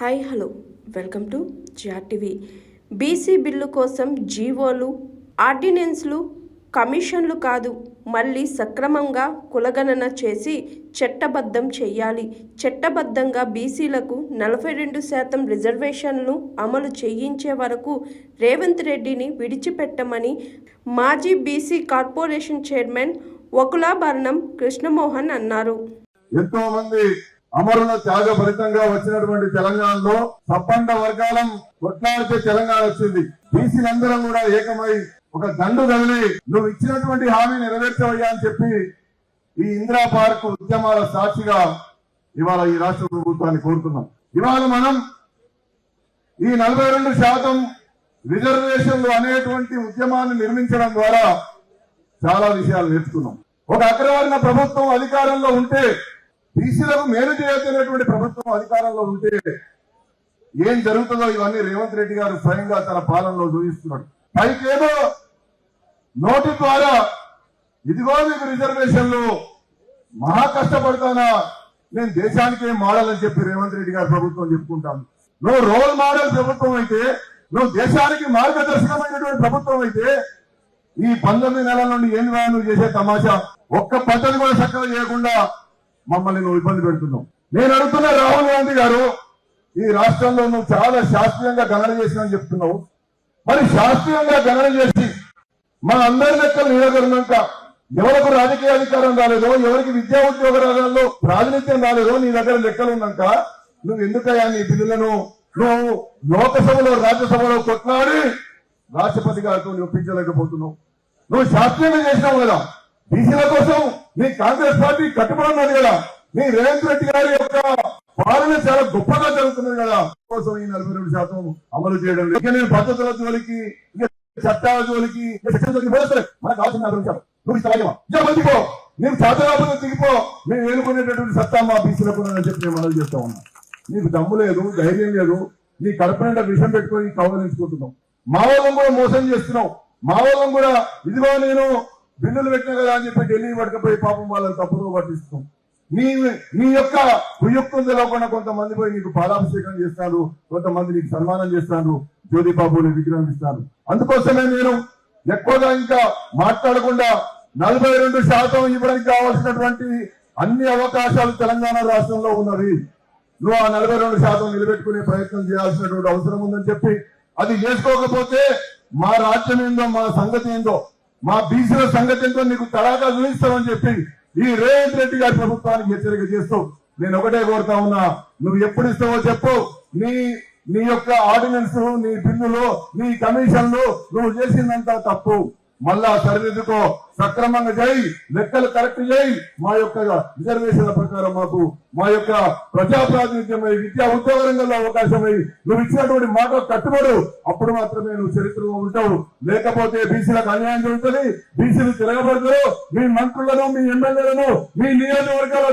Hi hello welcome to GRTV. BC bill కోసం జీవోలు, ఆర్డినెన్స్లు, కమిషన్లు కాదు, మళ్ళీ సక్రమంగా కులగణన చేసి చట్టబద్ధం చేయాలి. చట్టబద్ధంగా బీసీలకు 42% రిజర్వేషన్లు అమలు చేయించే వరకు రేవంత్ రెడ్డిని విడిచిపెట్టమని మాజీ BC corporation chairman Vakulabharanam Krishnamohan అన్నారు. ఎంతో మంది అమరుల త్యాగ ఫలితంగా వచ్చినటువంటి తెలంగాణలో సబ్బండ వర్గాలం కొట్లాడితే తెలంగాణ వచ్చింది. బీసీలందరం కూడా ఏకమై ఒక దండు కదిలి నువ్వు ఇచ్చినటువంటి హామీ నెరవేర్చవయ్యా అని చెప్పి ఈ ఇందిరా పార్క్ ఉద్యమాల సాక్షిగా ఇవాళ ఈ రాష్ట్ర ప్రభుత్వాన్ని కోరుతున్నాం. ఇవాళ మనం ఈ 42% రిజర్వేషన్లు అనేటువంటి ఉద్యమాన్ని నిర్మించడం ద్వారా చాలా విషయాలు నేర్చుకున్నాం. ఒక అగ్రవర్ణ ప్రభుత్వం అధికారంలో ఉంటే, బీసీలకు మేలు చేయలేనటువంటి ప్రభుత్వం అధికారంలో ఉంటే ఏం జరుగుతుందో ఇవన్నీ రేవంత్ రెడ్డి గారు స్వయంగా తన పాలనలో చూపిస్తున్నాడు. పైకేదో నోటి ద్వారా ఇదిగో మీకు రిజర్వేషన్లు, మహా కష్టపడతానా, నేను దేశానికే మోడల్ అని చెప్పి రేవంత్ రెడ్డి గారు ప్రభుత్వం చెప్పుకుంటాను. నువ్వు రోల్ మోడల్ ప్రభుత్వం అయితే, నువ్వు దేశానికి మార్గదర్శకమైనటువంటి ప్రభుత్వం అయితే ఈ 19 నెలల నుండి ఏం నువ్వు చేసే తమాషా, ఒక్క పద్ధతి కూడా చక్కగా చేయకుండా మమ్మల్ని నువ్వు ఇబ్బంది పెడుతున్నావు. నేను అడుగుతున్నా రాహుల్ గాంధీ గారు, ఈ రాష్ట్రంలో నువ్వు చాలా శాస్త్రీయంగా గణన చేసినని చెప్తున్నావు. మరి శాస్త్రీయంగా గణన చేసి మా అందరి లెక్కలు నిలగొన్నాక ఎవరికి రాజకీయ అధికారం రాలేదో, ఎవరికి విద్యా ఉద్యోగ రంగంలో ప్రాతినిధ్యం రాలేదో నీ దగ్గర లెక్కలు ఉన్నాక నువ్వు ఎందుకయ్యా నీ బిల్లులను నువ్వు లోకసభలో రాజ్యసభలో కొట్లాడి రాష్ట్రపతి గారితో ఒప్పించలేకపోతున్నావు? నువ్వు శాస్త్రీయంగా చేసినావు కదా. బీసీల కోసం నీ కాంగ్రెస్ పార్టీ కట్టుబడి ఉన్నది కదా. నీ రేవంత్ రెడ్డి గారి యొక్క పాలన చాలా గొప్పగా జరుగుతున్నది కదా. కోసం ఈ 42% అమలు చేయడం లేదు. ఇక నేను పద్ధతుల జోలికి, ఇక చట్టాల జోలికి, మనకు కావాల్సిన 40 నువ్వు ఇస్తావా? ఇక మందిపో, నేను చేతరాపద దిగిపో, మేము ఎన్నుకునేటటువంటి సత్తా మా బీసీలకు అని చెప్పి నేను మనవి చేస్తా ఉన్నా. నీకు దమ్ము లేదు, ధైర్యం లేదు, నీ కడుపు నిండా విషయం పెట్టుకొని కవలించుకుంటున్నావు. మా వాళ్ళని కూడా మోసం చేస్తున్నావు. మా వాళ్ళని కూడా ఇదిగో నేను బిల్లులు పెట్టినా కదా అని చెప్పి ఢిల్లీ పట్టుకపోయి పాపం వాళ్ళని తప్పుదో పట్టిస్తున్నాం. నీ యొక్క కుయుక్తులు తెలవకుండా కొంతమంది పోయి నీకు పాలాభిషేకం చేస్తాడు, కొంతమంది నీకు సన్మానం చేస్తాడు, జ్యోతిబాబుని విగ్రహం ఇస్తాడు. అందుకోసమే నేను ఎక్కువగా ఇంకా మాట్లాడకుండా 42% ఇవ్వడానికి కావాల్సినటువంటి అన్ని అవకాశాలు తెలంగాణ రాష్ట్రంలో ఉన్నవి. నువ్వు ఆ 42% నిలబెట్టుకునే ప్రయత్నం చేయాల్సినటువంటి అవసరం ఉందని చెప్పి, అది చేసుకోకపోతే మా రాజ్యం ఏందో, మా సంగతి ఏందో, మా బీసీల సంగతి ఏందో నీకు తడాగా చూపిస్తామని చెప్పి ఈ రేవంత్ రెడ్డి గారి ప్రభుత్వానికి హెచ్చరిక చేస్తూ నేను ఒకటే కోరుతా ఉన్నా, నువ్వు ఎప్పుడు ఇస్తావో చెప్పు. నీ యొక్క ఆర్డినెన్స్, నీ బిల్లులు, నీ కమిషన్లు నువ్వు చేసిందంతా తప్పు. మళ్ళా సరిదిద్దుకో, సక్రమంగా చేయి, లెక్కలు కరెక్ట్ చేయి. మా యొక్క రిజర్వేషన్ల ప్రకారం మాకు మా యొక్క ప్రజా ప్రాతినిధ్యమై, విద్యా ఉద్యోగ రంగంలో అవకాశమై నువ్వు ఇచ్చినటువంటి మాట కట్టుబడు. అప్పుడు మాత్రమే నువ్వు చరిత్రలో ఉంటావు. లేకపోతే బీసీలకు అన్యాయం జరుగుతుంది, బీసీలు తిరగబడతారు. మీ మంత్రులను, మీ ఎమ్మెల్యేలను, మీ నియోజకవర్గాల్లో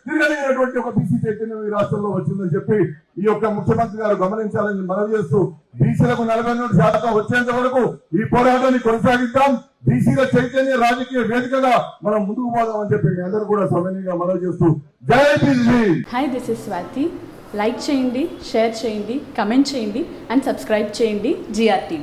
తిరగలిగినటువంటి ఒక బీసీ చైతన్యం ఈ రాష్ట్రంలో వచ్చిందని చెప్పి ఈ యొక్క ముఖ్యమంత్రి గారు గమనించాలని మనవి చేస్తూ, బీసీలకు 42% వచ్చేంత వరకు ఈ పోరాటాన్ని కొనసాగిద్దాం. బీసీల చైతన్య రాజకీయ వేదికగా మనం ముందుకు పోదామని చెప్పి మీ అందరూ కూడా సమన్వయంగా మనవి చేస్తూ జై BC. Hi, this is Swathi. Like చేయండి, షేర్ చేయండి, కమెంట్ చేయండి అండ్ సబ్స్క్రైబ్ చేయండి జిఆర్టీవీ.